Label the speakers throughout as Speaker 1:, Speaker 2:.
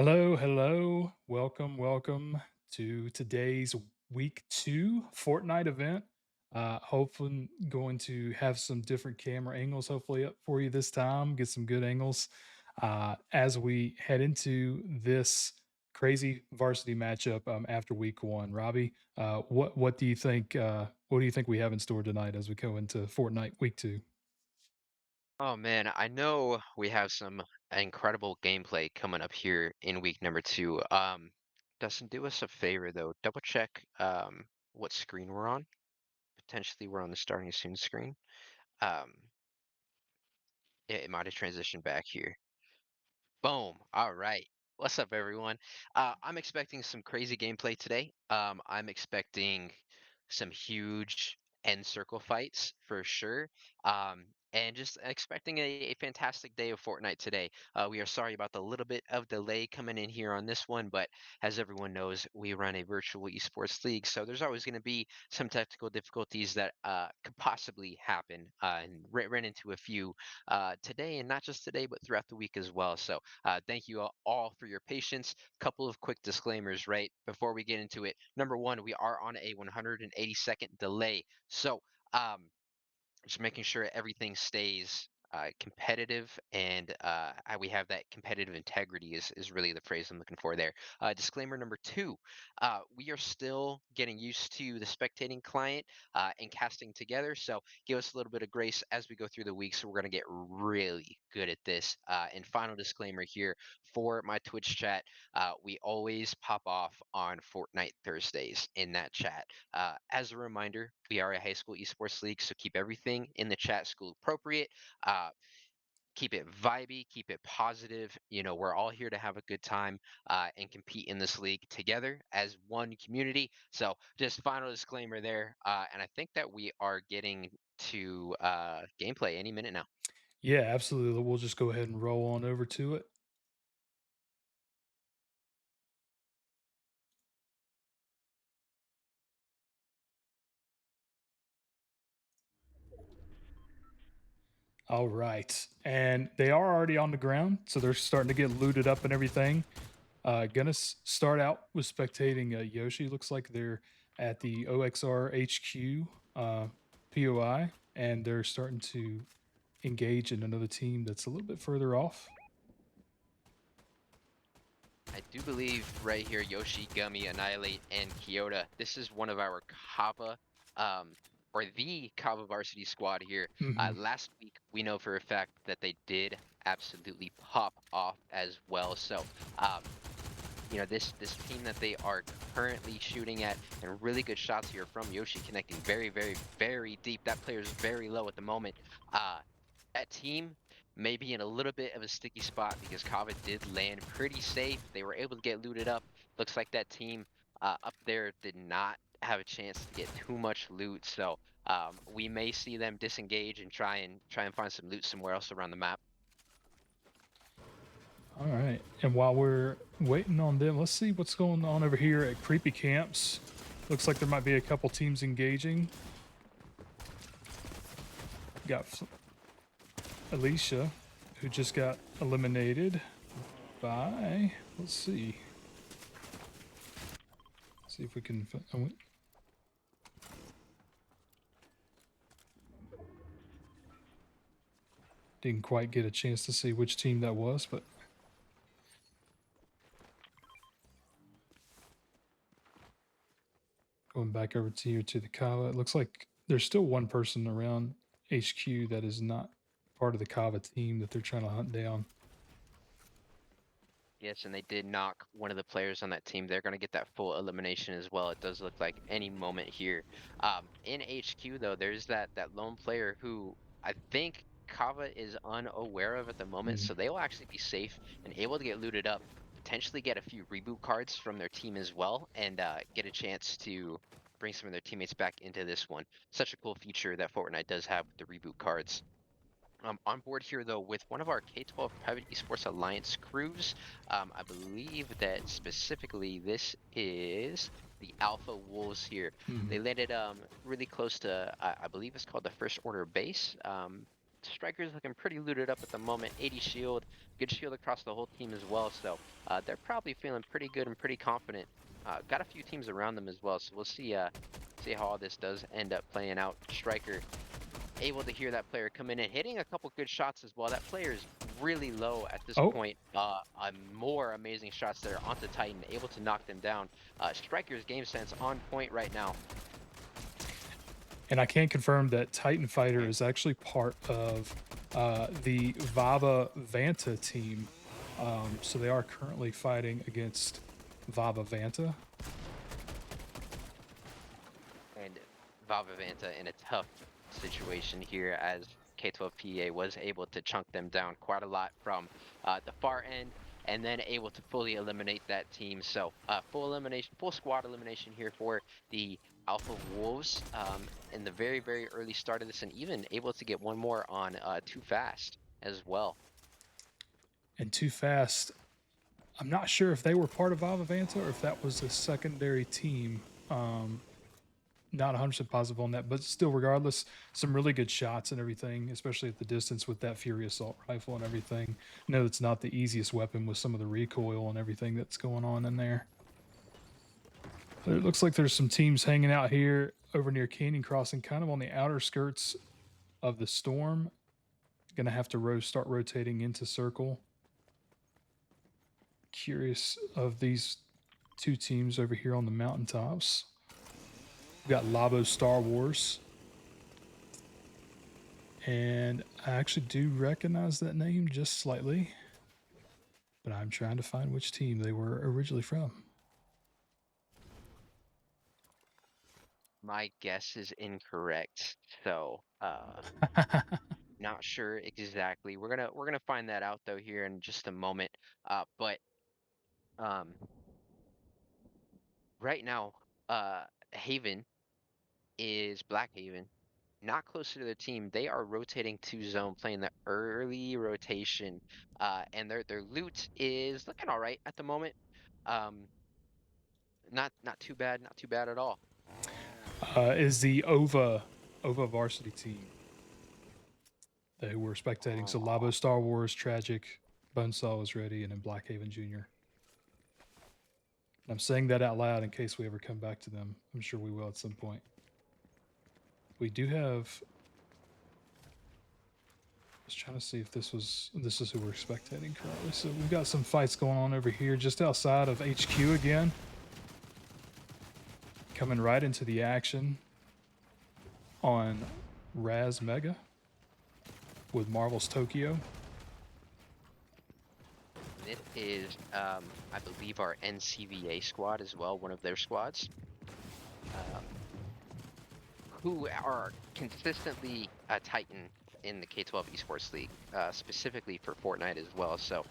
Speaker 1: Hello, hello. Welcome to today's week 2 Fortnite event. Hopefully going to have some different camera angles hopefully up for you this time, get some good angles as we head into this crazy varsity matchup after week 1. Robbie, what do you think what do you think we have in store tonight as we go into Fortnite week 2?
Speaker 2: Oh man, I know we have some incredible gameplay coming up here in week number two. Dustin, do us a favor though. Double check what screen we're on. Potentially we're on the starting soon screen. Um, it might have transitioned back here. Boom. All right. What's up, everyone? I'm expecting some crazy gameplay today. I'm expecting some huge end circle fights for sure. And just expecting a fantastic day of Fortnite today. We are sorry about the little bit of delay coming in here on this one, but as everyone knows, we run a virtual esports league, so there's always going to be some technical difficulties that could possibly happen, and ran into a few today, and not just today, but throughout the week as well. So thank you all for your patience. Couple of quick disclaimers, right? Before we get into it. Number one, we are on a 180-second delay. So just making sure everything stays competitive and we have that competitive integrity is really the phrase I'm looking for there. Disclaimer number two, we are still getting used to the spectating client and casting together, so give us a little bit of grace as we go through the week. So we're going to get really good at this. And final disclaimer here for my Twitch chat, we always pop off on Fortnite Thursdays in that chat. As a reminder, we are a high school esports league, so keep everything in the chat school appropriate. Uh, Keep it vibey, keep it positive. You know, we're all here to have a good time and compete in this league together as one community. So, just final disclaimer there. And I think that we are getting to gameplay any minute now.
Speaker 1: Yeah, absolutely. We'll just go ahead and roll on over to it. All right. And they are already on the ground, so they're starting to get looted up and everything. Gonna start out with spectating Yoshi. Looks like they're at the OXR HQ POI, and they're starting to engage in another team that's a little bit further off.
Speaker 2: I do believe right here, Yoshi, Gummy, Annihilate, and Kyoto. This is one of our Kava, um, or the Kava varsity squad here.
Speaker 1: Hmm.
Speaker 2: Last week, we know for a fact that they did absolutely pop off as well. So, um, this team that they are currently shooting at, and really good shots here from Yoshi, connecting very, very, very deep. That player is very low at the moment. Uh, that team may be in a little bit of a sticky spot because Kava did land pretty safe. They were able to get looted up. Looks like that team up there did not have a chance to get too much loot. So we may see them disengage and try and find some loot somewhere else around the map.
Speaker 1: All right. And while we're waiting on them, let's see what's going on over here at Creepy Camps. Looks like there might be a couple teams engaging. Got Alicia, who just got eliminated by, let's see if we can, didn't quite get a chance to see which team that was, but going back over to here to the Kava, it looks like there's still one person around HQ that is not part of the Kava team that they're trying to hunt down.
Speaker 2: Yes, and they did knock one of the players on that team. They're going to get that full elimination as well. It does look like any moment here. In HQ though, there's that lone player who I think Kava is unaware of at the moment,
Speaker 1: Mm.
Speaker 2: so they will actually be safe and able to get looted up, potentially get a few reboot cards from their team as well, and get a chance to bring some of their teammates back into this one. Such a cool feature that Fortnite does have with the reboot cards. On board here, though, with one of our K12 Private Esports Alliance crews. I believe that specifically this is the Alpha Wolves here.
Speaker 1: Mhm.
Speaker 2: They landed really close to, I believe it's called the First Order Base. Striker's looking pretty looted up at the moment. 80 shield, good shield across the whole team as well. So they're probably feeling pretty good and pretty confident. Got a few teams around them as well. So we'll see how all this does end up playing out. Striker able to hear that player come in and hitting a couple good shots as well. That player is really low at this
Speaker 1: Oh,
Speaker 2: point. More amazing shots there onto Titan, able to knock them down. Striker's game sense on point right now.
Speaker 1: and I can confirm that Titan Fighter is actually part of the Vava Vanta team. So they are currently fighting against Vava Vanta.
Speaker 2: And Valvavanta in a tough situation here as K12 PA was able to chunk them down quite a lot from the far end and then able to fully eliminate that team. So full elimination, full squad elimination here for the Alpha Wolves in the very, very early start of this, and even able to get one more on Too Fast as well.
Speaker 1: And Too Fast, I'm not sure if they were part of Vava Vanta or if that was a secondary team. Not 100% positive on that, but still, regardless, some really good shots and everything, especially at the distance with that Fury Assault Rifle and everything. I know it's not the easiest weapon with some of the recoil and everything that's going on in there. But it looks like there's some teams hanging out here over near Canyon Crossing, kind of on the outer skirts of the storm. Gonna have to start rotating into circle. Curious of these two teams over here on the mountaintops. We got Labo Star Wars. And I actually do recognize that name just slightly, but I'm trying to find which team they were originally from.
Speaker 2: My guess is incorrect, so not sure exactly. We're gonna find that out though here in just a moment. But um, right now, Haven is Black Haven, not closer to the team. They are rotating to zone, playing the early rotation, and their loot is looking all right at the moment. Um, not too bad, not too bad at all.
Speaker 1: Is the Ova Varsity team that who we're spectating. So Labo
Speaker 2: Aw.
Speaker 1: Star Wars, Tragic, Bonesaw is ready, and then Blackhaven Jr. I'm saying that out loud in case we ever come back to them. I'm sure we will at some point. We do have. I was trying to see if this is who we're spectating currently. So we've got some fights going on over here just outside of HQ again. Coming right into the action on Raz Mega with Marvel's Tokyo.
Speaker 2: It is, I believe, our NCVA squad as well, one of their squads, um, who are consistently a Titan in the K12 Esports League, specifically for Fortnite as well. So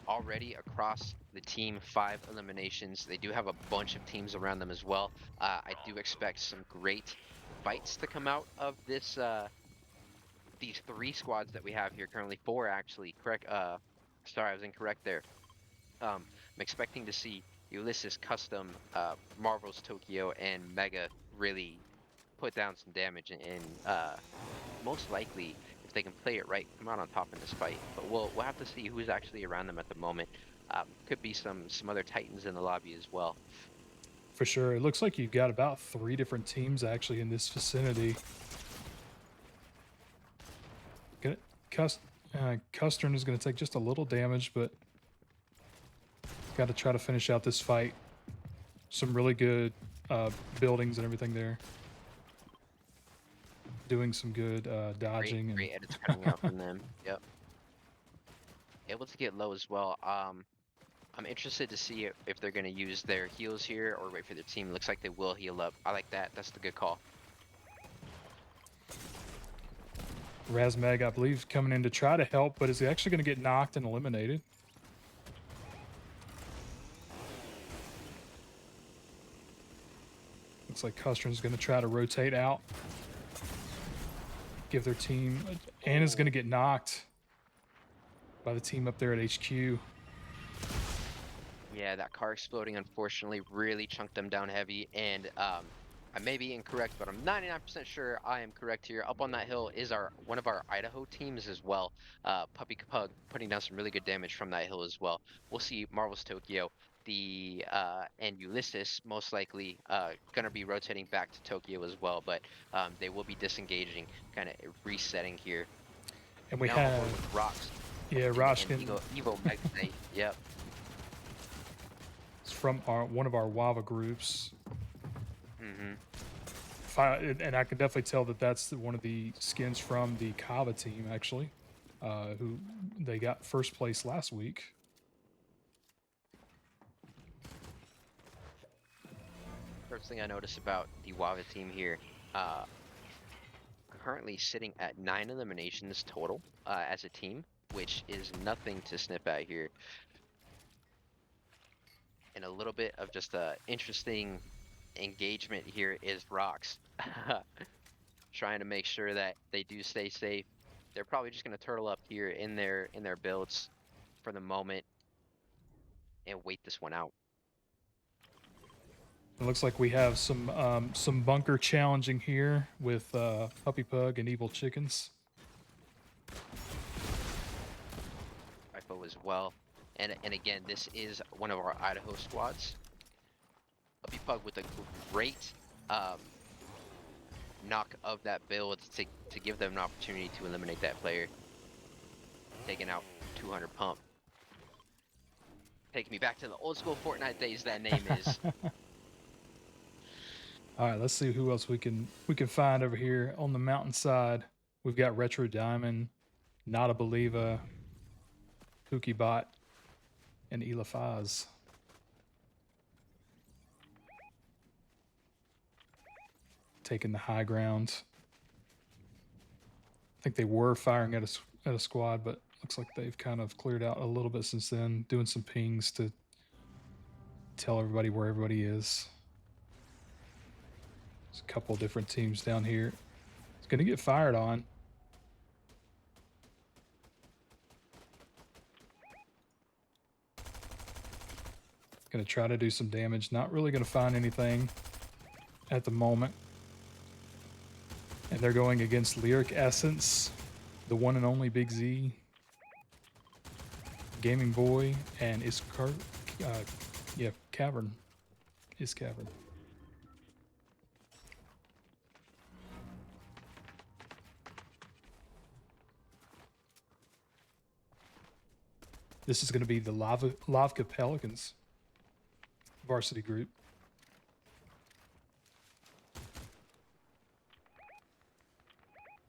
Speaker 2: already across the team, 5 eliminations. They do have a bunch of teams around them as well. I do expect some great fights to come out of this. These 3 squads that we have here currently, 4 actually. Correct. Sorry, I was incorrect there. I'm expecting to see Ulysses Custom, Marvel's Tokyo, and Mega really put down some damage and most likely, if they can play it right, come out on top in this fight. But we'll have to see who's actually around them at the moment. Could be some other Titans in the lobby as well.
Speaker 1: For sure. It looks like you've got about 3 different teams actually in this vicinity. Gonna, Custern is going to take just a little damage, but got to try to finish out this fight. Some really good buildings and everything there. Doing some good dodging.
Speaker 2: Great edits coming out from them. Yep. Able to get low as well. I'm interested to see if they're going to use their heals here or wait for their team. Looks like they will heal up. I like that. That's the good call.
Speaker 1: Razmag, I believe, coming in to try to help, but is he actually going to get knocked and eliminated? Looks like Custern's going to try to rotate out. Give their team. Anna's going to get knocked by the team up there at HQ.
Speaker 2: Yeah, that car exploding unfortunately really chunked them down heavy, and I may be incorrect, but I'm 99% sure I am correct here. Up on that hill is our one of our Idaho teams as well. Puppy Pug putting down some really good damage from that hill as well. We'll see Marvel's Tokyo, the and Ulysses most likely gonna be rotating back to Tokyo as well, but they will be disengaging, kind of resetting here.
Speaker 1: And we
Speaker 2: Now on
Speaker 1: have,
Speaker 2: board with Rocks
Speaker 1: yeah,
Speaker 2: and
Speaker 1: Roshkin
Speaker 2: Evo Magnate. Yep.
Speaker 1: is from one of our Wava groups.
Speaker 2: Mm-hmm.
Speaker 1: And I can definitely tell that that's one of the skins from the Kava team, actually, who they got first place last week.
Speaker 2: First thing I notice about the Wava team here, uh, currently sitting at 9 eliminations total as a team, which is nothing to snip at here. And a little bit of just a interesting engagement here is Rocks. Trying to make sure that they do stay safe. They're probably just going to turtle up here in their builds for the moment and wait this one out.
Speaker 1: It looks like we have some bunker challenging here with Puppy Pug and Evil Chickens.
Speaker 2: Rifle as well. And again, this is one of our Idaho squads. Puppy Pug with a great knock of that build to give them an opportunity to eliminate that player. Taking out 200 pump. Taking me back to the old school Fortnite days that name is.
Speaker 1: All right, let's see who else we can find over here on the mountainside. We've got Retro Diamond, Not a Believer, Kookie Bot, and Elafaz. Taking the high ground. I think they were firing at a squad, but looks like they've kind of cleared out a little bit since then, doing some pings to tell everybody where everybody is. There's a couple different teams down here. It's going to get fired on. Going to try to do some damage. Not really going to find anything at the moment. And they're going against Lyric Essence, the one and only Big Z, Gaming Boy, and Cavern. Is Cavern. This is going to be the Lavka Pelicans varsity group.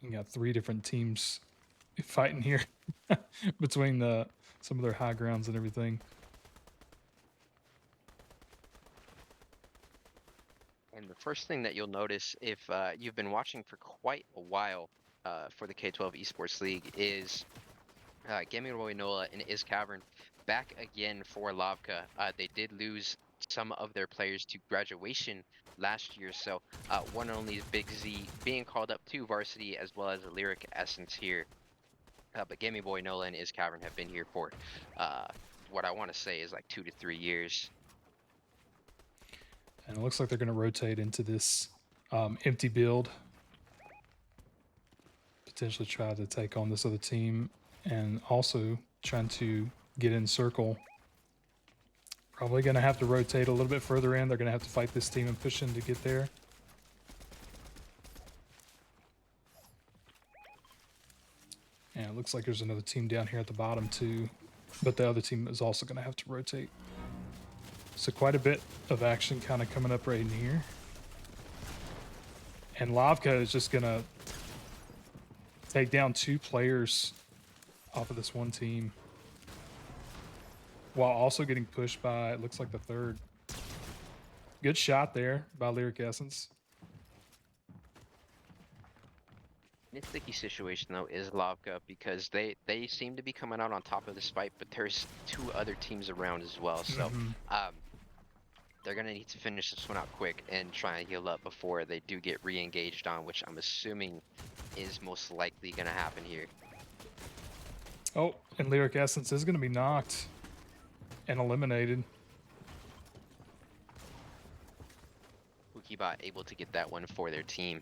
Speaker 1: We got 3 different teams fighting here between some of their high grounds and everything.
Speaker 2: And the first thing that you'll notice if you've been watching for quite a while for the K12 Esports League is Gaming Boy Nola and Is Cavern back again for Lavka. They did lose some of their players to graduation last year, so one and only Big Z being called up to varsity as well as a Lyric Essence here. But Gaming Boy Nola and Is Cavern have been here for what I want to say is like 2 to 3 years.
Speaker 1: And it looks like they're going to rotate into this empty build. Potentially try to take on this other team and also trying to get in circle. Probably going to have to rotate a little bit further in. They're going to have to fight this team and push in to get there. And it looks like there's another team down here at the bottom too. But the other team is also going to have to rotate. So quite a bit of action kind of coming up right in here. And Lavka is just going to take down 2 players off of this one team, while also getting pushed by, it looks like, the 3rd. Good shot there by Lyric Essence.
Speaker 2: In a sticky situation though is Lavka because they seem to be coming out on top of this fight, but there's 2 other teams around as well. So they're gonna need to finish this one out quick and try and heal up before they do get re-engaged on, which I'm assuming is most likely gonna happen here.
Speaker 1: Oh, and Lyric Essence is going to be knocked and eliminated.
Speaker 2: Pokebot able to get that one for their team.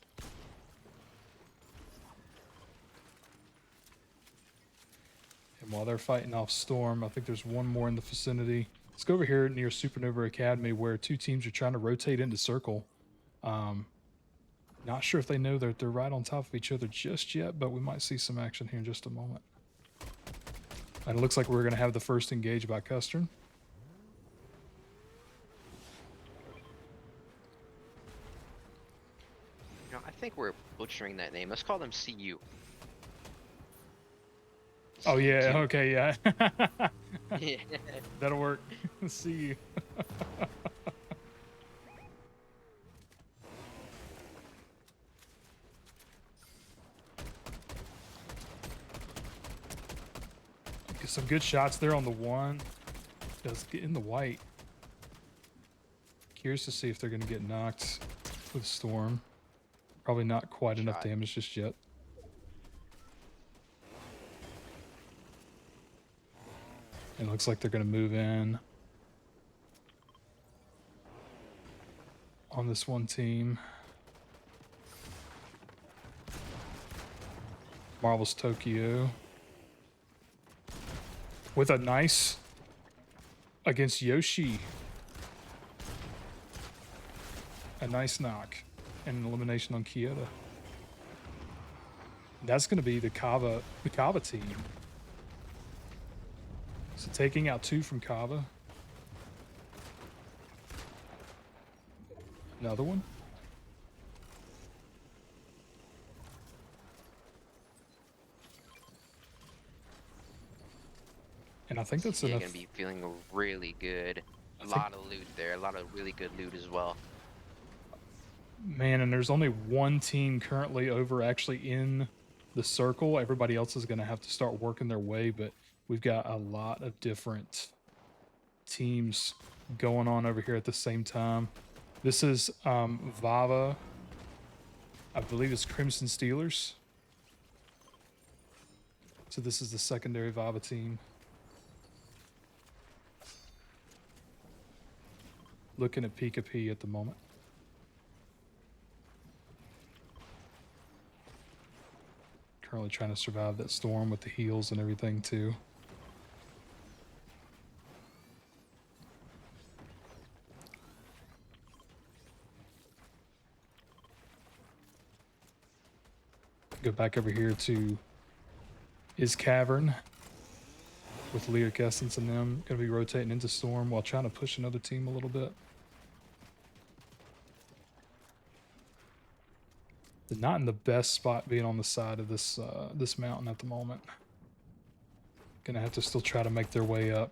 Speaker 1: And while they're fighting off Storm, I think there's one more in the vicinity. Let's go over here near Supernova Academy where two teams are trying to rotate into circle. Not sure if they know that they're right on top of each other just yet, but we might see some action here in just a moment. And it looks like we're going to have the first engage by Custern.
Speaker 2: You know, I think we're butchering that name. Let's call them CU.
Speaker 1: Oh, yeah.
Speaker 2: CU2.
Speaker 1: Okay. Yeah.
Speaker 2: Yeah.
Speaker 1: That'll work. See you. Get some good shots there on the one. Does get in the white. Curious to see if they're going to get knocked with Storm. Probably not quite enough damage just yet. It looks like they're going to move in on this one team. Marvel's Tokyo with a nice against Yoshi. A nice knock and an elimination on Kyoto. That's going to be the Kava team. So taking out 2 from Kava. Another one. And I think that's enough.
Speaker 2: Going to be feeling really good. A lot of loot there. A lot of really good loot as well.
Speaker 1: Man, and there's only one team currently over actually in the circle. Everybody else is going to have to start working their way, but we've got a lot of different teams going on over here at the same time. This is Vava. I believe it's Crimson Steelers. So this is the secondary Vava team. Looking at Pika P at the moment. Currently trying to survive that storm with the heals and everything too. Go back over here to Is Cavern with Lyric Essence and them. Gonna be rotating into Storm while trying to push another team a little bit. They're not in the best spot being on the side of this this mountain at the moment. Gonna have to still try to make their way up.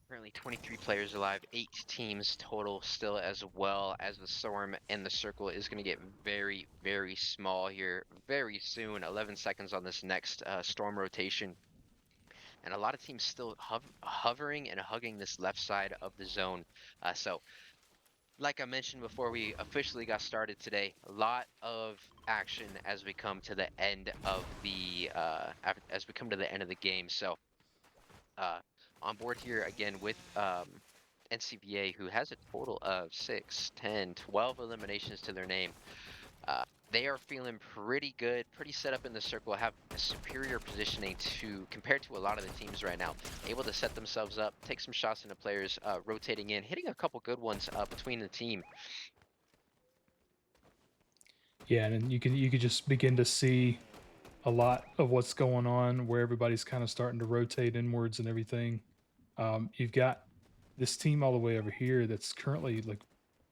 Speaker 2: Currently 23 players alive, 8 teams total still, as well as the Storm and the Circle is going to get very, very small here very soon. 11 seconds on this next Storm rotation. And a lot of teams still hovering and hugging this left side of the zone. So, like I mentioned before we officially got started today, a lot of action as we come to the end of the game. So, on board here again with NCBA, who has a total of 6, 10, 12 eliminations to their name. They are feeling pretty good, pretty set up in the circle, have a superior positioning compared to a lot of the teams right now. Able to set themselves up, take some shots into players, rotating in, hitting a couple good ones between the team.
Speaker 1: Yeah, and you could just begin to see a lot of what's going on where everybody's kind of starting to rotate inwards and everything. You've got this team all the way over here that's currently like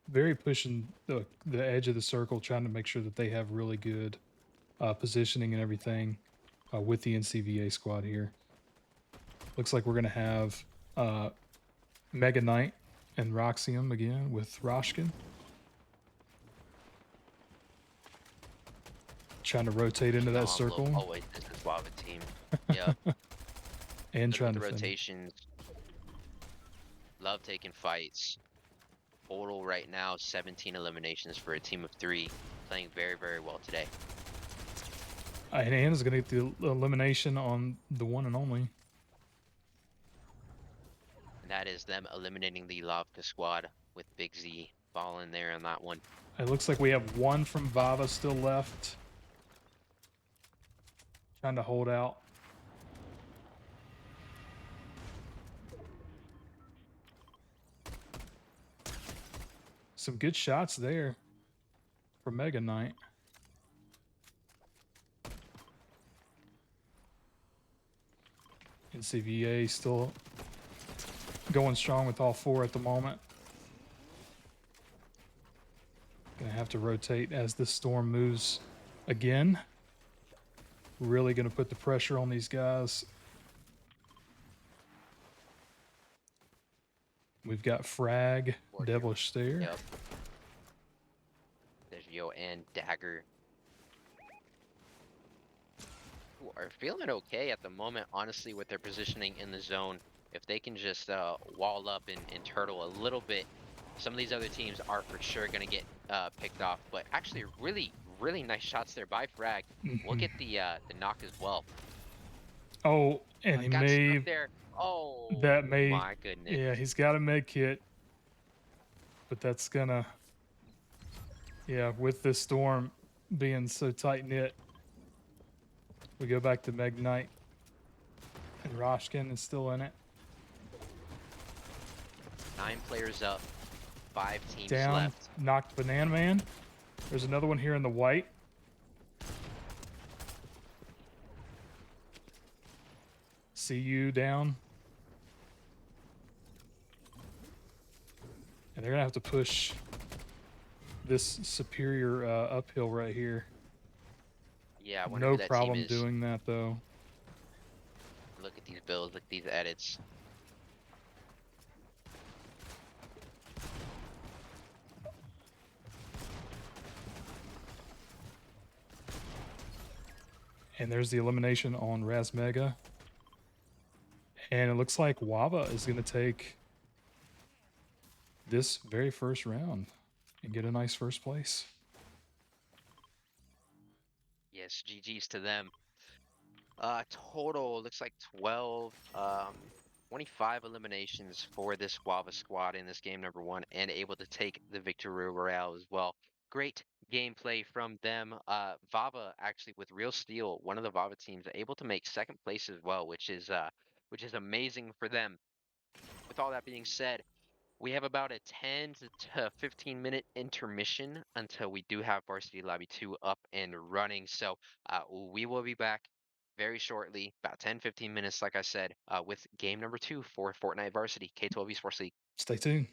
Speaker 1: very pushing the edge of the circle, trying to make sure that they have really good positioning and everything with the NCVA squad here. Looks like we're going to have Mega Knight and Roxium again with Roshkin. Trying to rotate into that circle.
Speaker 2: Always this is Wava team. Yeah.
Speaker 1: And trying
Speaker 2: to
Speaker 1: to
Speaker 2: rotations. Love taking fights. Total right now 17 eliminations for a team of 3, playing very, very well today.
Speaker 1: And Anna's going to get the elimination on the one and only.
Speaker 2: That is them eliminating the Lavka squad with Big Z falling there on that one.
Speaker 1: It looks like we have one from Vava still left. Trying to hold out. Some good shots there for Mega Knight. NCVA still going strong with all four at the moment. Gonna have to rotate as this storm moves again. Really gonna put the pressure on these guys. We've got Frag,
Speaker 2: Scorpio.
Speaker 1: Devilish Stare.
Speaker 2: Yep. There's Yo and Dagger, who are feeling okay at the moment, honestly, with their positioning in the zone. If they can just wall up and turtle a little bit, some of these other teams are for sure going to get picked off. But actually, really, really nice shots there by Frag. Look
Speaker 1: Mhm.
Speaker 2: at the knock as well.
Speaker 1: Oh, and he
Speaker 2: Got stuck
Speaker 1: may,
Speaker 2: there.
Speaker 1: that
Speaker 2: Oh
Speaker 1: may,
Speaker 2: my goodness.
Speaker 1: yeah, he's got a med kit, but that's gonna, yeah, with this storm being so tight knit, we go back to Meg Knight, and Roshkin is still in it.
Speaker 2: 9 players up, 5 teams
Speaker 1: Down,
Speaker 2: left.
Speaker 1: knocked Banana Man. There's another one here in the white. See you down. And they're gonna have to push this superior uphill right here.
Speaker 2: Yeah, I wonder
Speaker 1: No
Speaker 2: who that team
Speaker 1: problem
Speaker 2: is.
Speaker 1: doing that though.
Speaker 2: Look at these builds, look at these edits.
Speaker 1: And there's the elimination on Razmega. And it looks like Wava is going to take this very first round and get a nice first place.
Speaker 2: Yes, GG's to them. Total looks like 12, 25 eliminations for this Guava squad in this game number one, and able to take the victory royale as well. Great gameplay from them. Vava actually with Real Steel, one of the Vava teams, able to make second place as well, which is amazing for them. With all that being said, we have about a 10 to 15-minute intermission until we do have Varsity Lobby 2 up and running. So we will be back very shortly, about 10-15 minutes, like I said, with game number 2 for Fortnite Varsity K12 Esports League.
Speaker 1: Stay tuned.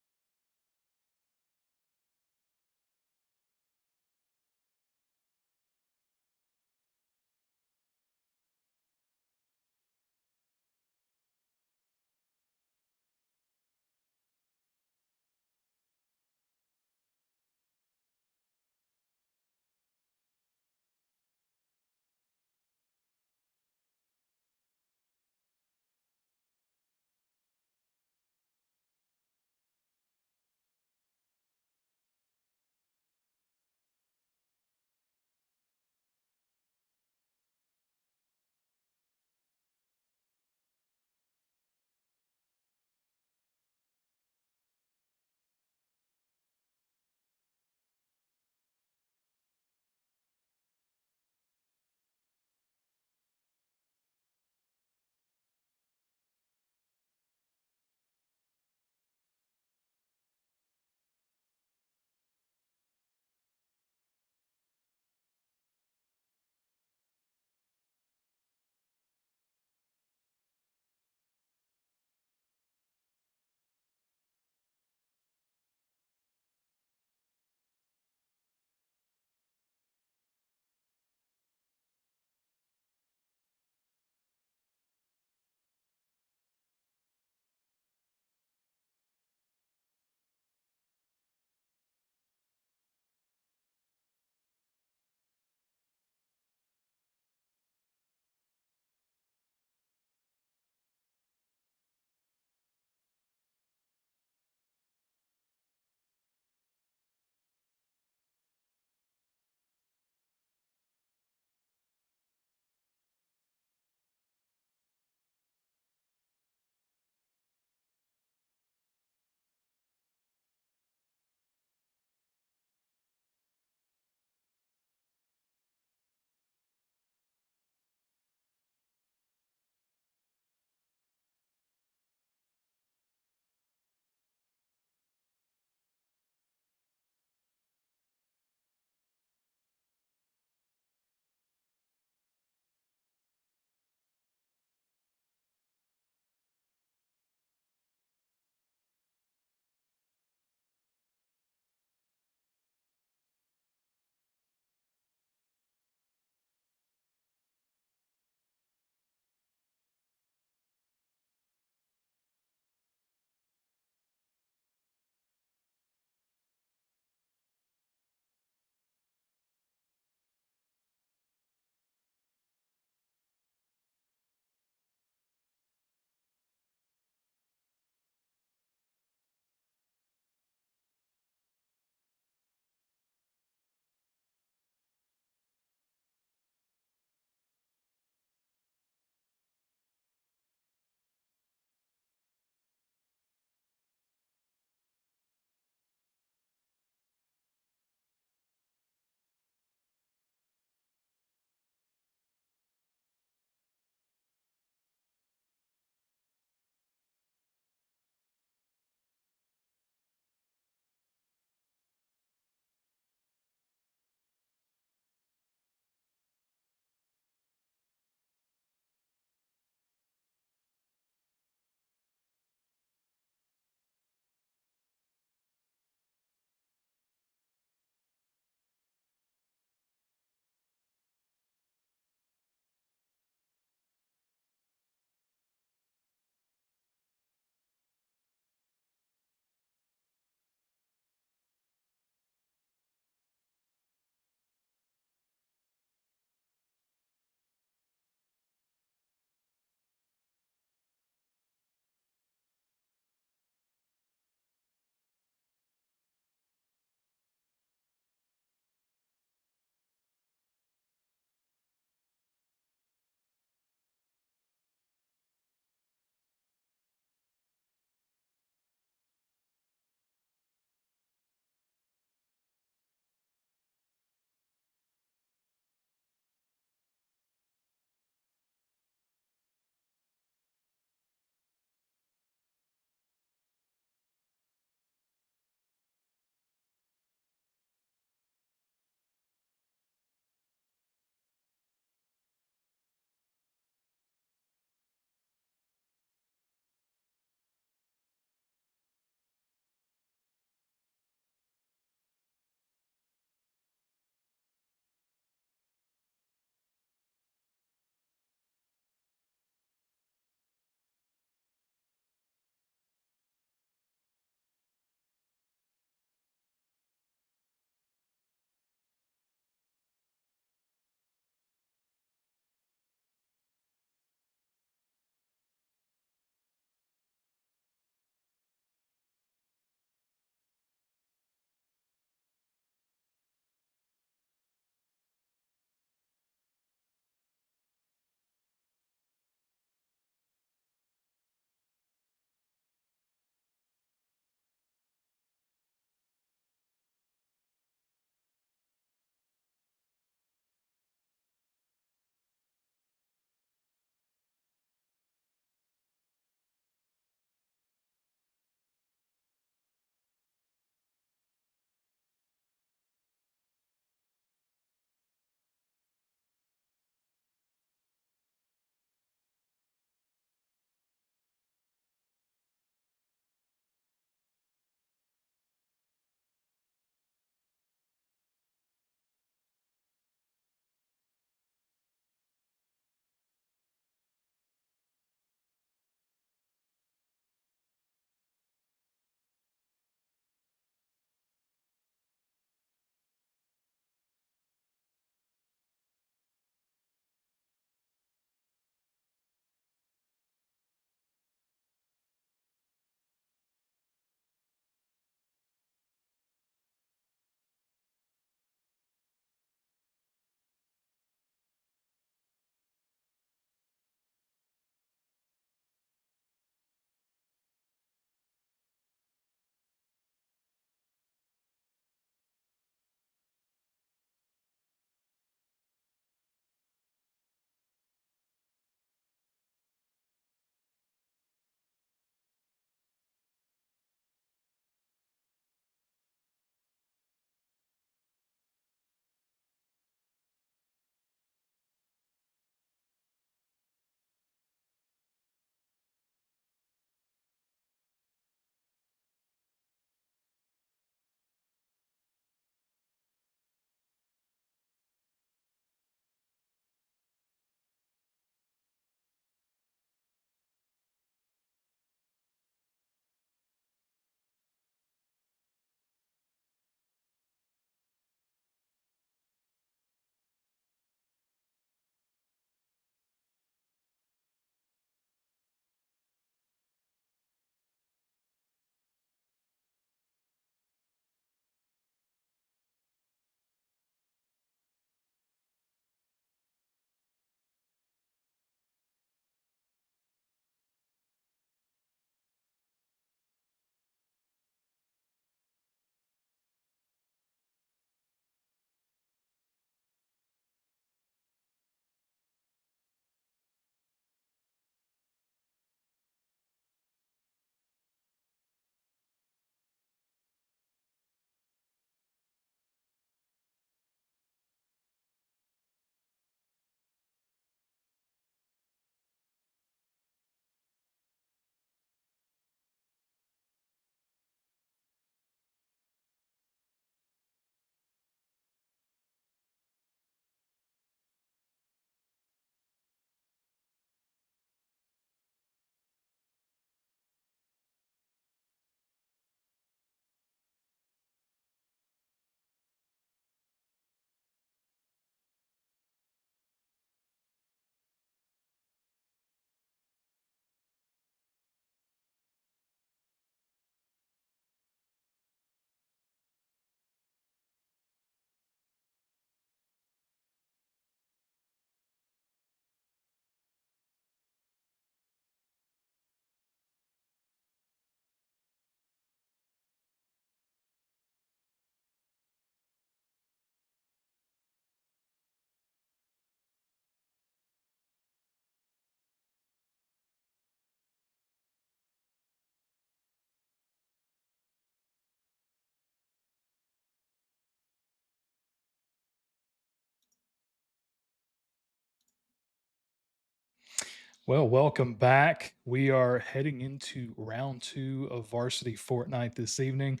Speaker 1: Well, welcome back. We are heading into round two of Varsity Fortnite this evening.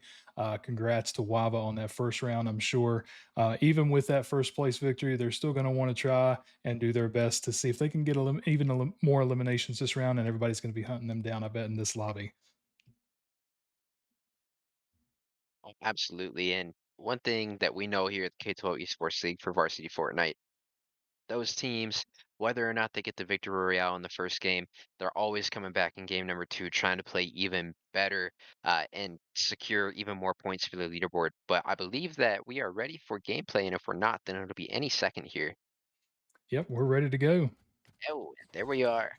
Speaker 1: Congrats to Wava on that first round. I'm sure, even with that first place victory, they're still going to want to try and do their best to see if they can get more eliminations this round, and everybody's going to be hunting them down, I bet, in this lobby.
Speaker 2: Oh, absolutely. And one thing that we know here at the K12 Esports League for Varsity Fortnite, those teams, whether or not they get the victory royale in the first game, they're always coming back in game number two, trying to play even better and secure even more points for the leaderboard. But I believe that we are ready for gameplay, and if we're not, then it'll be any second here.
Speaker 1: Yep, we're ready to go.
Speaker 2: Oh, there we are.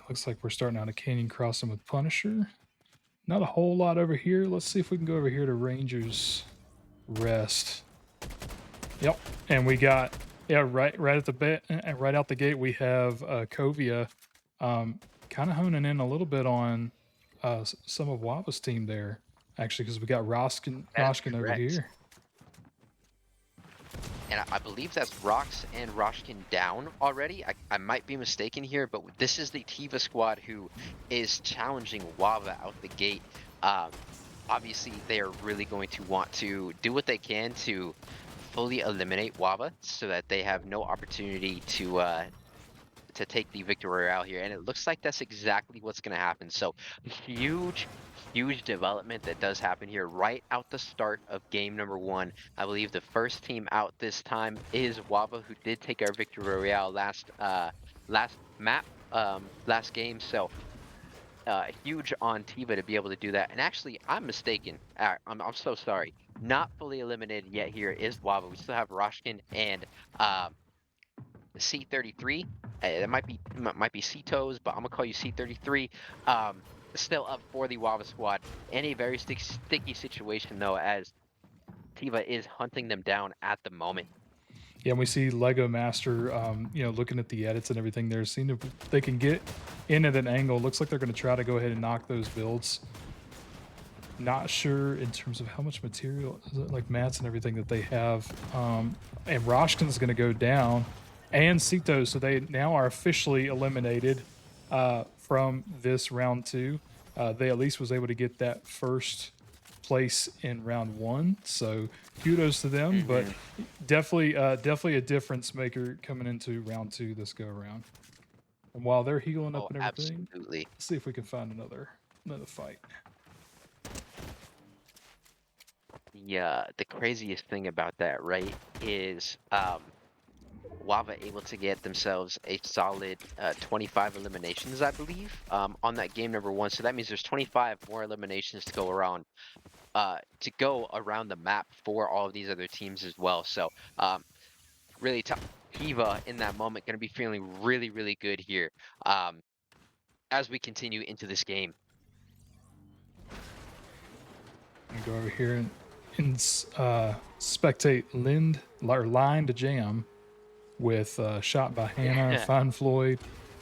Speaker 1: Looks like we're starting out a canyon crossing with Punisher. Not a whole lot over here. Let's see if we can go over here to Ranger's Rest. Yep, and we got right at the right out the gate we have Kovia, kind of honing in a little bit on some of Waba's team there actually because we got
Speaker 2: That is
Speaker 1: Roshkin over
Speaker 2: correct.
Speaker 1: here.
Speaker 2: And I believe that's Rox and Roshkin down already. I might be mistaken here, but this is the Tiva squad who is challenging Wava out the gate. Um, Obviously, they are really going to want to do what they can to fully eliminate Wava so that they have no opportunity to take the victory royale here, and it looks like that's exactly what's going to happen. So huge, huge development that does happen here right out the start of game number one. I believe the first team out this time is Wava, who did take our victory royale last map, last game. So huge on Tiva to be able to do that. And actually, I'm mistaken. I'm so sorry. Not fully eliminated yet here is Wava. We still have Roshkin and um, C33. It might be Cetos, but I'm gonna call you C33. Still up for the Wava squad in a very sticky situation though, as Tiva is hunting them down at the moment.
Speaker 1: Yeah, and we see Lego Master, looking at the edits and everything there, seeing if they can get in at an angle. Looks like they're going to try to go ahead and knock those builds. Not sure in terms of how much material, like mats and everything that they have. And Roshkin's going to go down, and Sito, so they now are officially eliminated from this round two. They at least was able to get that first place in round one, so kudos to them. But
Speaker 2: Hmm.
Speaker 1: definitely a difference maker coming into round two this go around. And while they're healing up
Speaker 2: Oh,
Speaker 1: and everything,
Speaker 2: absolutely.
Speaker 1: let's see if we can find another fight.
Speaker 2: The craziest thing about that, right, is Wava able to get themselves a solid 25 eliminations, I believe, on that game number one. So that means there's 25 more eliminations to go around the map for all of these other teams as well. So really tough. Tiva in that moment going to be feeling really, really good here um, as we continue into this game.
Speaker 1: And go over here and spectate Line to Jam with Shot by Hannah, Fine Floyd,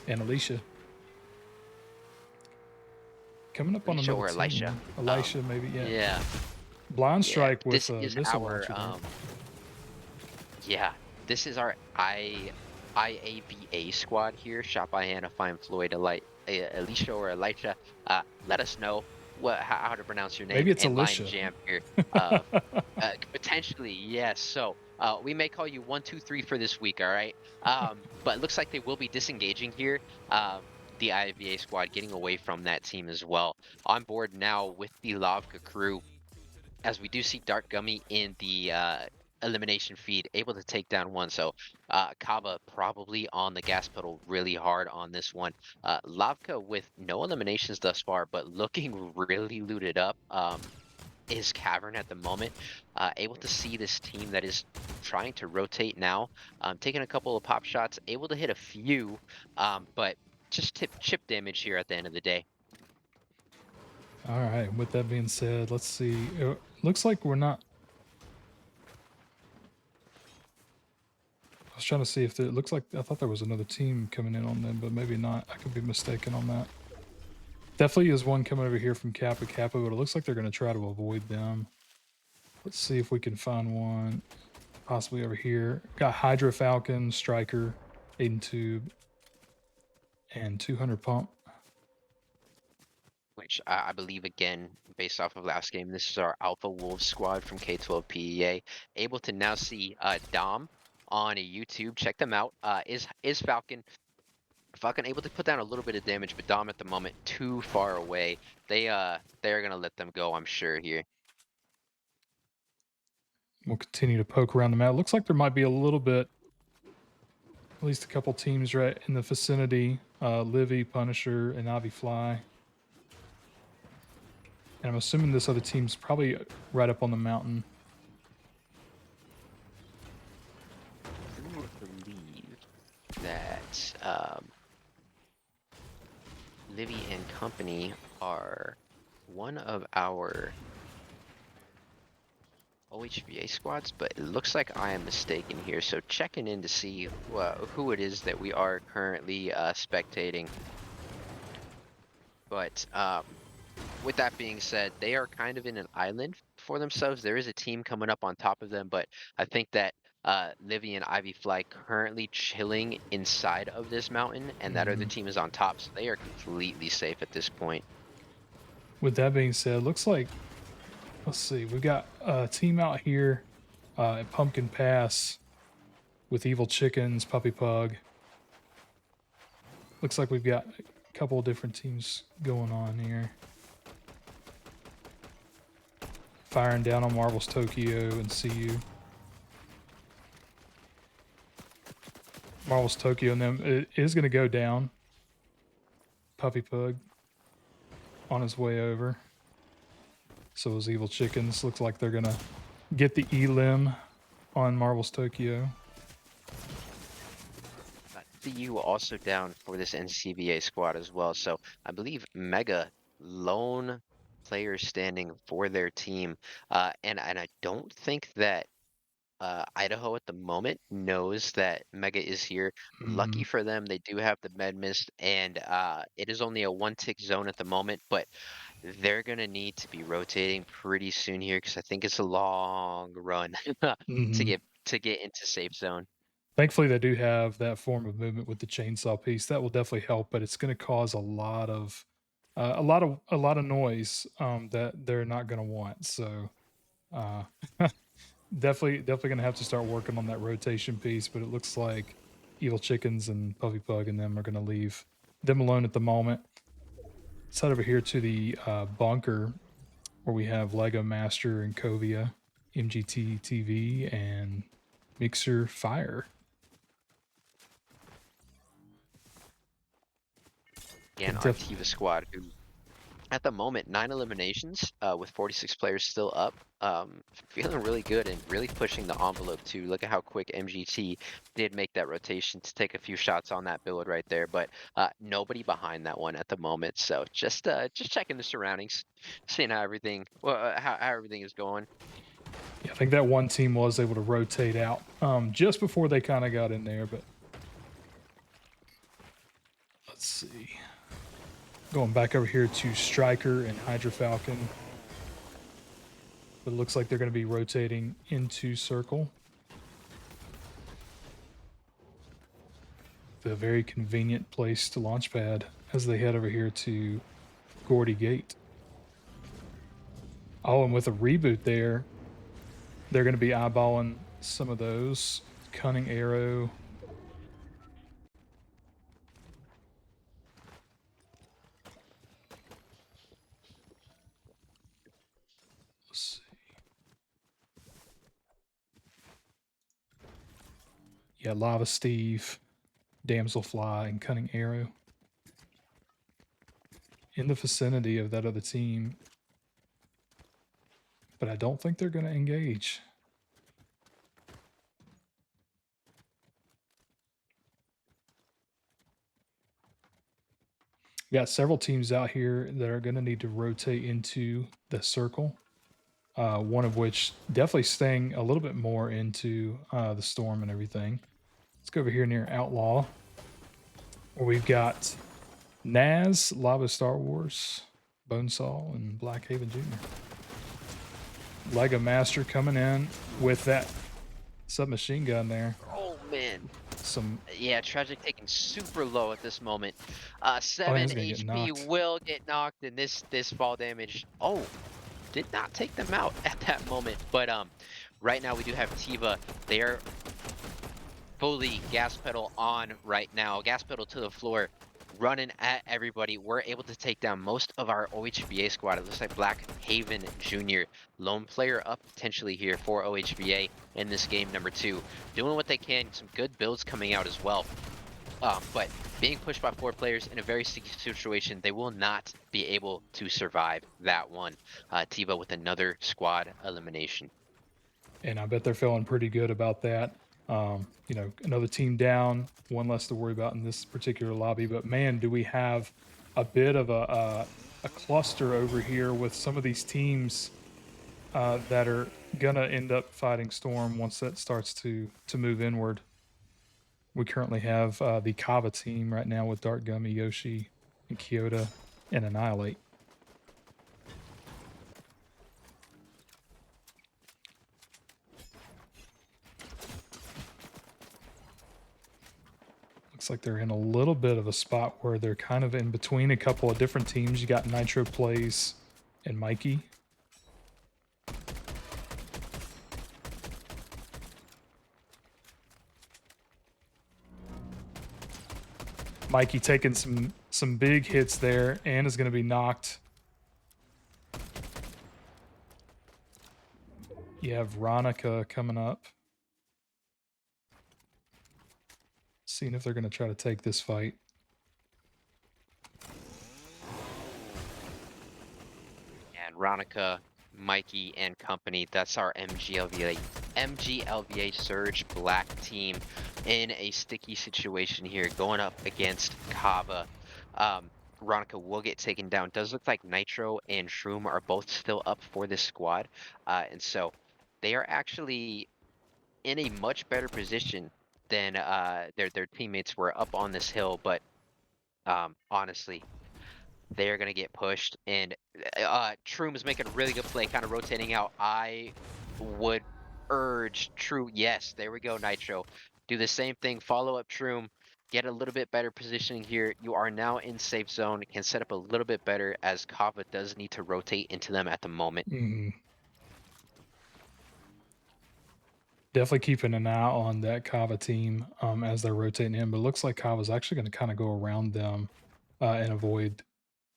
Speaker 1: and Alicia. Coming up on
Speaker 2: Alicia
Speaker 1: another
Speaker 2: or Elisha.
Speaker 1: team.
Speaker 2: Um,
Speaker 1: Elisha, maybe, yeah.
Speaker 2: yeah,
Speaker 1: Blind
Speaker 2: yeah.
Speaker 1: Strike with
Speaker 2: This
Speaker 1: a
Speaker 2: is
Speaker 1: missile
Speaker 2: our
Speaker 1: launcher there.
Speaker 2: yeah. This is our IAVA squad here. Shot by Hannah, Fine Floyd, Alicia or Elisha. Let us know how to pronounce your name
Speaker 1: Maybe it's
Speaker 2: and Lion
Speaker 1: Alicia.
Speaker 2: Jam here. Uh, Potentially, yes. So we may call you 1, 2, 3 for this week, all right? But it looks like they will be disengaging here. The IVA squad getting away from that team as well. On board now with the Lavka crew, as we do see Dark Gummy in the elimination feed, able to take down one. So Kava probably on the gas pedal really hard on this one. Lavka with no eliminations thus far, but looking really looted up. Is Cavern at the moment, able to see this team that is trying to rotate now, taking a couple of pop shots, able to hit a few, but just chip damage here at the end of the day.
Speaker 1: All right. With that being said, let's see. Looks like we're not. I was trying to see if it looks like I thought there was another team coming in on them, but maybe not. I could be mistaken on that. Definitely is one coming over here from Kappa Kappa, but it looks like they're going to try to avoid them. Let's see if we can find one. possibly over here. Got Hydra Falcon, Striker, Aiden Tube, and 200 Pump.
Speaker 2: which I believe again, based off of last game, this is our Alpha Wolves squad from K12 PEA, able to now see Dom on a YouTube. Check them out. Is Falcon able to put down a little bit of damage, but Dom at the moment too far away. They're gonna let them go, I'm sure here.
Speaker 1: We'll continue to poke around the map. Looks like there might be a little bit, at least a couple teams right in the vicinity. Livy, Punisher, and Ivy Fly. And I'm assuming this other team's probably right up on the mountain.
Speaker 2: Do believe that Livy and company are one of our OHVA squads, but it looks like I am mistaken here. So checking in to see who it is that we are currently spectating. But with that being said, they are kind of in an island for themselves. There is a team coming up on top of them, but I think that Livy and Ivy Fly currently chilling inside of this mountain, and that other
Speaker 1: Mhm.
Speaker 2: team is on top, so they are completely safe at this point.
Speaker 1: With that being said, looks like, let's see, we've got a team out here at Pumpkin Pass with Evil Chickens, Puppy Pug. Looks like we've got a couple of different teams going on here. Firing down on Marvel's Tokyo and CU. Marvel's Tokyo and them it is going to go down. Puppy Pug on his way over. So is Evil Chickens. Looks like they're going to get the elim on Marvel's Tokyo.
Speaker 2: CU also down for this NCBA squad as well, so I believe Mega lone player standing for their team, and I don't think that Idaho at the moment knows that Mega is here. Lucky
Speaker 1: Mhm.
Speaker 2: for them, they do have the med mist, and it is only a one tick zone at the moment, but they're gonna need to be rotating pretty soon here because I think it's a long run to
Speaker 1: Mhm.
Speaker 2: get into safe zone.
Speaker 1: Thankfully, they do have that form of movement with the chainsaw piece. That will definitely help, but it's going to cause a lot of noise that they're not going to want. So uh, definitely going to have to start working on that rotation piece. But it looks like Evil Chickens and Puffy Pug and them are going to leave them alone at the moment. Let's head over here to the bunker where we have Lego Master and Covia, MGT TV, and Mixer Fire.
Speaker 2: And
Speaker 1: Could
Speaker 2: our
Speaker 1: def-
Speaker 2: Tiva squad, who at the moment 9 eliminations with 46 players still up. Feeling really good and really pushing the envelope too. Look at how quick MGT did make that rotation to take a few shots on that build right there, but nobody behind that one at the moment. So just checking the surroundings, seeing how everything how everything is going.
Speaker 1: Yeah, I think that one team was able to rotate out just before they kind of got in there, but let's see. Going back over here to Striker and Hydra Falcon. But it looks like they're going to be rotating into circle. The very convenient place to launch pad as they head over here to Gordy Gate. Oh, and with a reboot there, they're going to be eyeballing some of those. Cunning Arrow. Let's see. Yeah, Lava Steve, Damselfly, and Cunning Arrow in the vicinity of that other team. But I don't think they're going to engage. We got several teams out here that are going to need to rotate into the circle. One of which definitely staying a little bit more into the storm and everything. Let's go over here near Outlaw, where we've got Naz, Lava Star Wars, Bonesaw, and Black Haven Jr. Lego Master coming in with that submachine gun there.
Speaker 2: Oh man.
Speaker 1: Some
Speaker 2: Yeah, Tragic taken super low at this moment.
Speaker 1: oh, and
Speaker 2: 7
Speaker 1: it's gonna get
Speaker 2: HP
Speaker 1: knocked.
Speaker 2: will get knocked, and this fall damage. Oh, did not take them out at that moment. But right now we do have Tiva. They're fully gas pedal on right now, gas pedal to the floor, running at everybody. We're able to take down most of our OHBA squad. It looks like Black Haven Jr., lone player up potentially here for OHBA in this game number 2. Doing what they can, some good builds coming out as well. But being pushed by 4 players in a very sticky situation, they will not be able to survive that one. Tiva with another squad elimination.
Speaker 1: And I bet they're feeling pretty good about that. Another team down, one less to worry about in this particular lobby. But man, do we have a bit of a cluster over here with some of these teams that are gonna end up fighting Storm once that starts to move inward. We currently have the Kava team right now with Dark Gummy, Yoshi, and Kyoto, and Annihilate. Looks like they're in a little bit of a spot where they're kind of in between a couple of different teams. You got Nitro Plays and Mikey. Mikey taking some big hits there and is going to be knocked. You have Ronica coming up. Seeing if they're going to try to take this fight.
Speaker 2: And Ronica, Mikey, and company. That's our MGLVA Surge Black team in a sticky situation here, going up against Kava. Ronica will get taken down. Does look like Nitro and Shroom are both still up for this squad, and so they are actually in a much better position than their teammates were up on this hill. But honestly, they're gonna get pushed, and Troom is making a really good play, kind of rotating out. I would urge True. Yes, there we go, Nitro. Do the same thing. Follow up Troom. Get a little bit better positioning here. You are now in safe zone. Can set up a little bit better as Kava does need to rotate into them at the moment.
Speaker 1: Mhm. Definitely keeping an eye on that Kava team as they're rotating in, but it looks like Kava's actually going to kind of go around them and avoid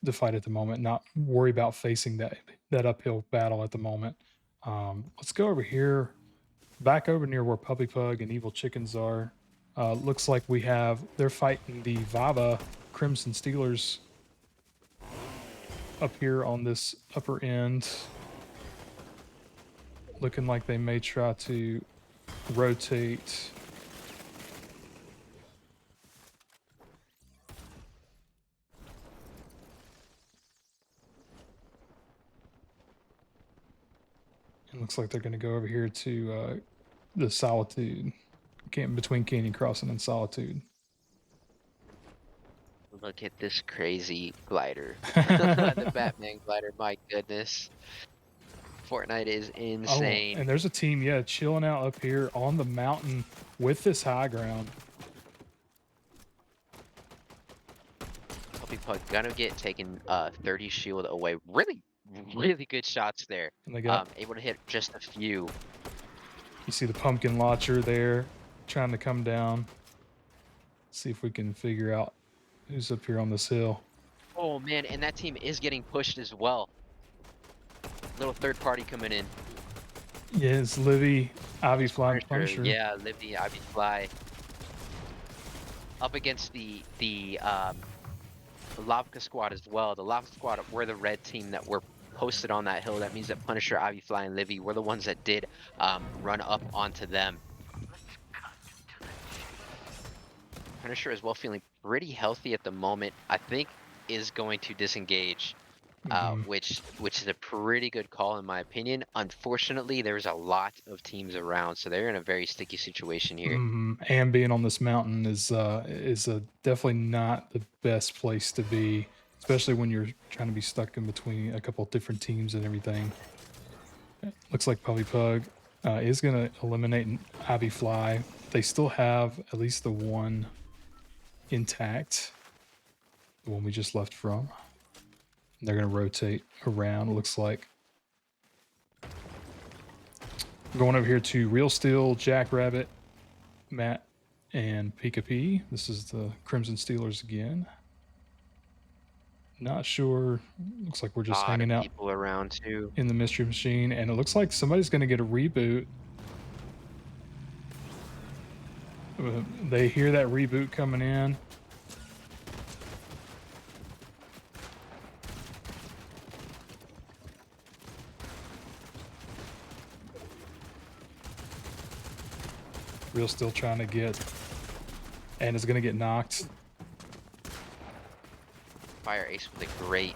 Speaker 1: the fight at the moment, not worry about facing that uphill battle at the moment. Let's go over here, back over near where Puppy Pug and Evil Chickens are. Looks like they're fighting the Vava Crimson Steelers up here on this upper end. Looking like they may try to rotate. It looks like they're going to go over here to the Solitude, between Canyon Crossing and Solitude.
Speaker 2: Look at this crazy glider. The Batman glider, my goodness. Fortnite is
Speaker 1: Oh,
Speaker 2: insane.
Speaker 1: and there's a team, yeah, chilling out up here on the mountain with this high ground.
Speaker 2: Puppy Pug gonna get taken 30 shield away. Really, really good shots there.
Speaker 1: And they got,
Speaker 2: Able to hit just a few.
Speaker 1: you see the pumpkin launcher there trying to come down. See if we can figure out who's up here on this hill.
Speaker 2: Oh man, and that team is getting pushed as well. Little third party coming in.
Speaker 1: Yeah, it's Livy, Ivy
Speaker 2: It's
Speaker 1: Fly,
Speaker 2: Punisher.
Speaker 1: Punisher.
Speaker 2: Yeah, Livy, Ivy Fly. Up against the Lavka squad as well. The Lavka squad were the red team that were posted on that hill. That means that Punisher, Ivy Fly, and Livy were the ones that did run up onto them. Punisher as well, feeling pretty healthy at the moment. I think is going to disengage, which is a pretty good call in my opinion. Unfortunately, there's a lot of teams around, so they're in a very sticky situation here.
Speaker 1: And being on this mountain is definitely not the best place to be, especially when you're trying to be stuck in between a couple of different teams and everything. Looks like Puppy Pug is going to eliminate an Ivy Fly. They still have at least the one intact, the one we just left from. They're going to rotate around, looks like. Going over here to Real Steel, Jackrabbit, Matt, and Pika P. This is the Crimson Steelers again. Not sure. Looks like we're
Speaker 2: A
Speaker 1: just
Speaker 2: lot of
Speaker 1: hanging out
Speaker 2: people around too.
Speaker 1: in the Mystery Machine, and it looks like somebody's going to get a reboot. They hear that reboot coming in. Real Steel trying to get, and is going to get knocked.
Speaker 2: Fire Ace with a great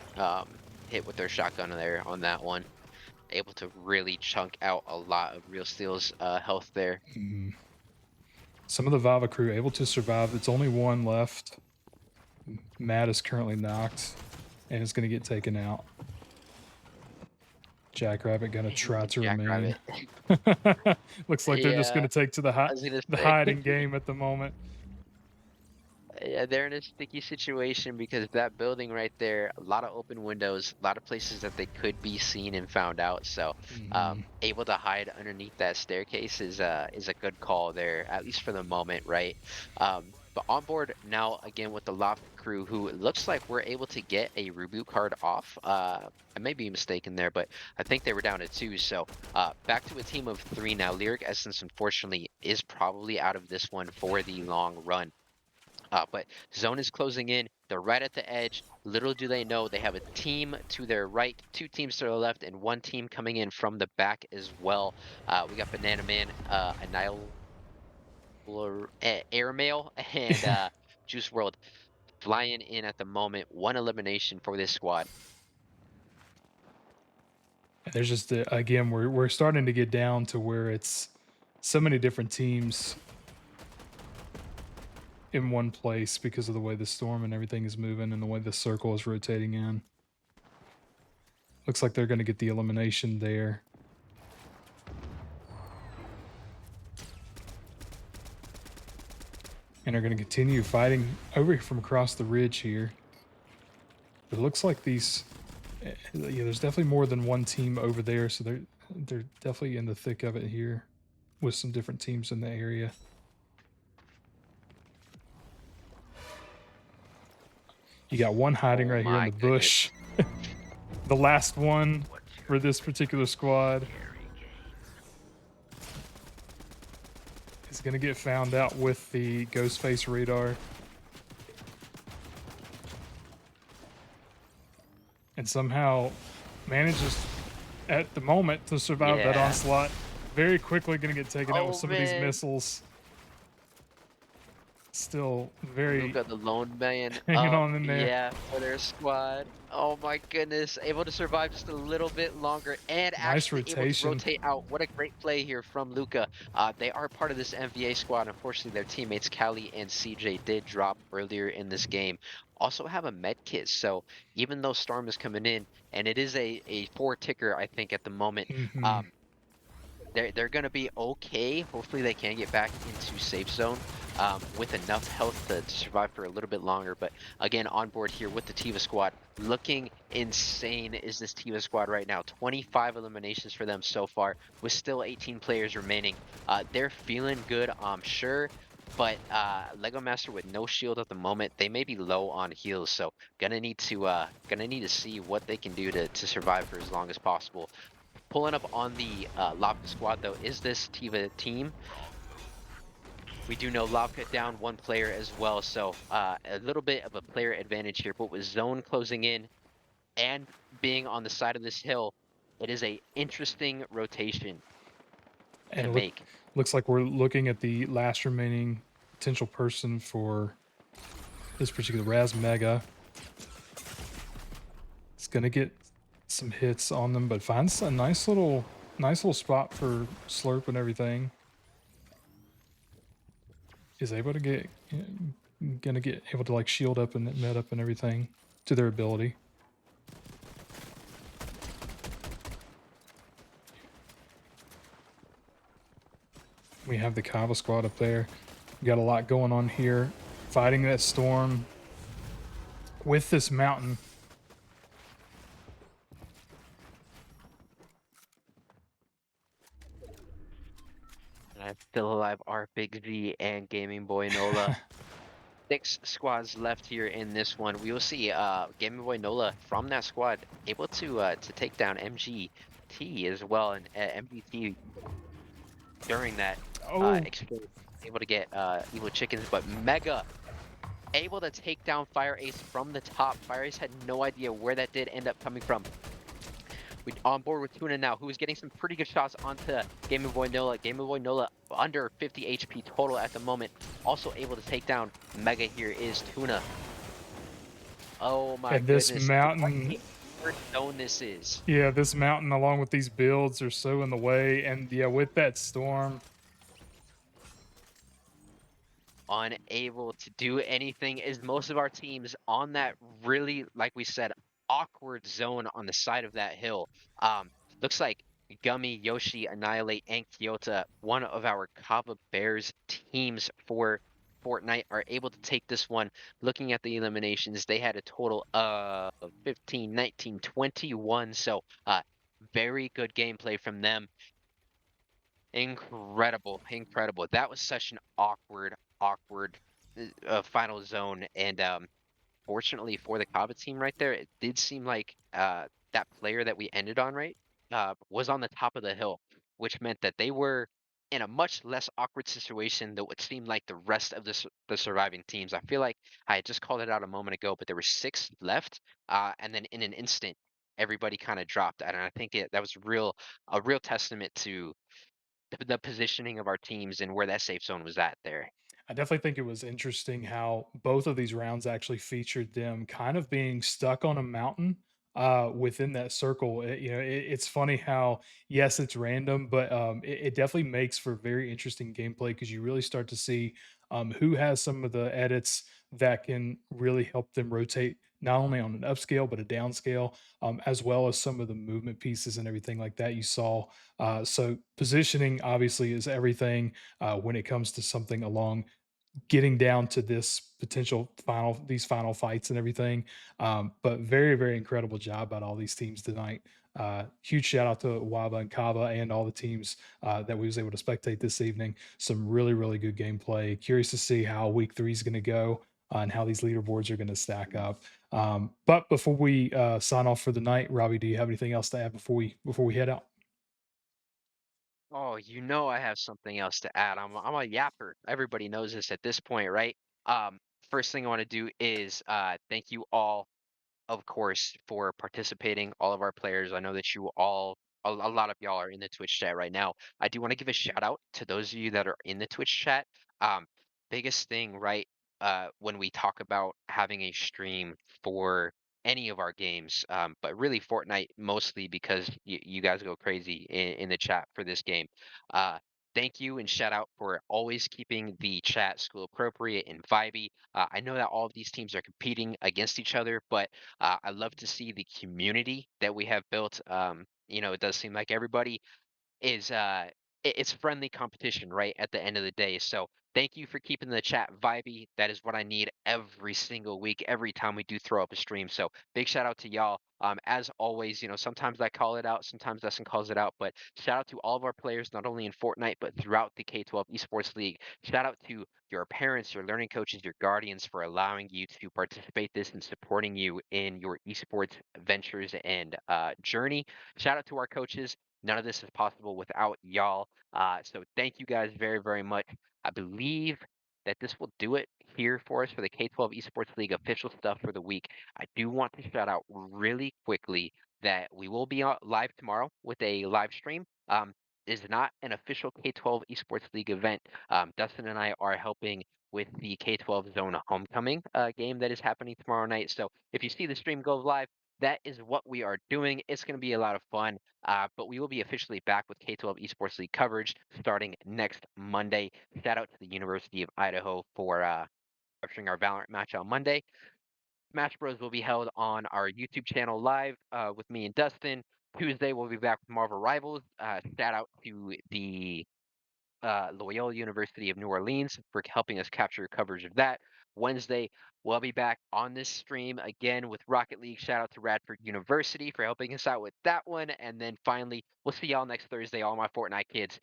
Speaker 2: hit with their shotgun there on that one. Able to really chunk out a lot of Real Steel's health there.
Speaker 1: Mhm. Some of the Vava crew able to survive. It's only one left. Matt is currently knocked and is going to get taken out. Jackrabbit going to try to remain.
Speaker 2: Jackrabbit.
Speaker 1: Looks like they're just going
Speaker 2: Yeah,
Speaker 1: to take to the
Speaker 2: I was gonna
Speaker 1: the
Speaker 2: say.
Speaker 1: hiding game at the moment.
Speaker 2: Yeah, they're in a sticky situation because that building right there, a lot of open windows, a lot of places that they could be seen and found out. So,
Speaker 1: Mhm.
Speaker 2: able to hide underneath that staircase is a good call there, at least for the moment, right? But on board now again with the Loft crew, who it looks like we're able to get a reboot card off. I may be mistaken there, but I think they were down to 2. So, back to a team of 3 now. Lyric Essence, unfortunately, is probably out of this one for the long run. But zone is closing in. They're right at the edge. Little do they know they have a team to their right, 2 teams to their left, and 1 team coming in from the back as well. We got Banana Man, Annihilator, Airmail, and Juice World flying in at the moment. 1 elimination for this squad.
Speaker 1: And there's just again, we're starting to get down to where it's so many different teams in one place because of the way the storm and everything is moving and the way the circle is rotating in. Looks like they're going to get the elimination there. And are going to continue fighting over from across the ridge here. But it looks like these, yeah, there's definitely more than one team over there, so they're definitely in the thick of it here with some different teams in the area. You got one hiding
Speaker 2: Oh
Speaker 1: right here in
Speaker 2: my
Speaker 1: the
Speaker 2: goodness.
Speaker 1: bush. The last one for this particular squad is going to get found out with the ghost face radar. And somehow manages at the moment to survive that
Speaker 2: Yeah.
Speaker 1: onslaught. Very quickly going to get taken out with
Speaker 2: Oh
Speaker 1: some of these
Speaker 2: man.
Speaker 1: missiles. Still very
Speaker 2: Luca, the lone man,
Speaker 1: hanging on in there.
Speaker 2: yeah, for their squad. Oh my goodness, able to survive just a little bit longer and
Speaker 1: Nice
Speaker 2: actually able to
Speaker 1: rotation.
Speaker 2: rotate out. What a great play here from Luca. They are part of this MVA squad. Unfortunately, their teammates Callie and CJ did drop earlier in this game. Also have a med kit, so even though Storm is coming in, and it is a 4 ticker, I think at the moment.
Speaker 1: Hmm.
Speaker 2: Um, they're gonna be okay. Hopefully they can get back into safe zone with enough health to survive for a little bit longer. But again, on board here with the Tiva squad, looking insane is this Tiva squad right now. 25 eliminations for them so far, with still 18 players remaining. They're feeling good, I'm sure. But Lego Master with no shield at the moment, they may be low on heals, so gonna need to see what they can do to survive for as long as possible. Pulling up on the Lobka squad, though, is this Tiva team. We do know Lobka down 1 player as well, so a little bit of a player advantage here. But with zone closing in and being on the side of this hill, it is a interesting rotation
Speaker 1: And
Speaker 2: to
Speaker 1: it
Speaker 2: make.
Speaker 1: looks like we're looking at the last remaining potential person for this particular Raz Mega. It's going to get some hits on them, but finds a nice little spot for slurp and everything. Is able to get gonna get able to like shield up and med up and everything to their ability. We have the Kava squad up there. We got a lot going on here, fighting that storm with this mountain.
Speaker 2: And I'm still alive, our Big Z and Gaming Boy Nola. Six squads left here in this one. We will see Gaming Boy Nola from that squad able to take down MGT as well, and MGT during that
Speaker 1: Oh,
Speaker 2: exchange able to get Evil Chickens, but Mega able to take down Fire Ace from the top. Fire Ace had no idea where that did end up coming from. We on board with Tuna now, who is getting some pretty good shots onto Game Boy Nola. Game Boy Nola under 50 HP total at the moment. Also able to take down Mega here is Tuna. Oh my
Speaker 1: and this
Speaker 2: goodness. What
Speaker 1: mountain,
Speaker 2: a hard zone this is.
Speaker 1: yeah, this mountain along with these builds are so in the way. And yeah, with that storm,
Speaker 2: Unable to do anything as most of our teams on that really, like we said, awkward zone on the side of that hill. Um, looks like Gummy, Yoshi, Annihilate, and Kyota, one of our Kava Bears teams for Fortnite, are able to take this one. Looking at the eliminations, they had a total of 15, 19, 21. So very good gameplay from them. Incredible, incredible. That was such an awkward final zone, and fortunately for the Kava team right there, it did seem like that player that we ended on right was on the top of the hill, which meant that they were in a much less awkward situation than what seemed like the rest of the surviving teams. I feel like I had just called it out a moment ago, but there were six left, and then in an instant, everybody kind of dropped, and I think that was a real testament to the positioning of our teams and where that safe zone was at there.
Speaker 1: I definitely think it was interesting how both of these rounds actually featured them kind of being stuck on a mountain within that circle. It's funny how yes, it's random, but it definitely makes for very interesting gameplay because you really start to see who has some of the edits that can really help them rotate not only on an upscale but a downscale, as well as some of the movement pieces and everything like that you saw. So positioning obviously is everything when it comes to something along getting down to this potential these final fights and everything. But very, very incredible job by all these teams tonight. Huge shout out to Waba and Kava and all the teams that we was able to spectate this evening. Some really, really good gameplay. Curious to see how week three is going to go. And how these leaderboards are going to stack up. But before we sign off for the night, Robbie, do you have anything else to add before we head out?
Speaker 2: Oh, you know I have something else to add. I'm a yapper. Everybody knows this at this point, right? Um, First thing I want to do is thank you all, of course, for participating, all of our players. I know that you all, a lot of y'all are in the Twitch chat right now. I do want to give a shout out to those of you that are in the Twitch chat. Um, Biggest thing, right? When we talk about having a stream for any of our games, but really Fortnite mostly because you guys go crazy in the chat for this game. Uh, Thank you and shout out for always keeping the chat school appropriate and vibey. I know that all of these teams are competing against each other, but I love to see the community that we have built. It does seem like everybody is it's friendly competition, right? At the end of the day. So thank you for keeping the chat vibey. That is what I need every single week, every time we do throw up a stream. So big shout out to y'all. As always, sometimes I call it out, sometimes Dustin calls it out, but shout out to all of our players, not only in Fortnite, but throughout the K12 Esports League. Shout out to your parents, your learning coaches, your guardians for allowing you to participate this and supporting you in your esports ventures and journey. Shout out to our coaches. None of this is possible without y'all. So thank you guys very, very much. I believe that this will do it here for us for the K12 Esports League official stuff for the week. I do want to shout out really quickly that we will be live tomorrow with a live stream. Is not an official K12 Esports League event. Dustin and I are helping with the K12 Zone Homecoming game that is happening tomorrow night. So if you see the stream go live, that is what we are doing. It's going to be a lot of fun. But we will be officially back with K12 Esports League coverage starting next Monday. Shout out to the University of Idaho for capturing our Valorant match on Monday. Smash Bros will be held on our YouTube channel live with me and Dustin. Tuesday we'll be back with Marvel Rivals. Shout out to the Loyola University of New Orleans for helping us capture coverage of that. Wednesday, we'll be back on this stream again with Rocket League. Shout out to Radford University for helping us out with that one. And then finally, we'll see y'all next Thursday, all my Fortnite kids,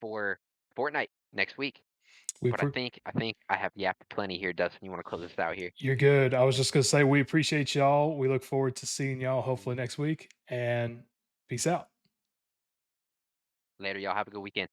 Speaker 2: for Fortnite next week.
Speaker 1: We
Speaker 2: But
Speaker 1: pre-
Speaker 2: I think I have yapped plenty here, Dustin. You want to close this out here?
Speaker 1: you're good. I was just gonna say we appreciate y'all. We look forward to seeing y'all hopefully next week, and peace out.
Speaker 2: Later, y'all. Have a good weekend.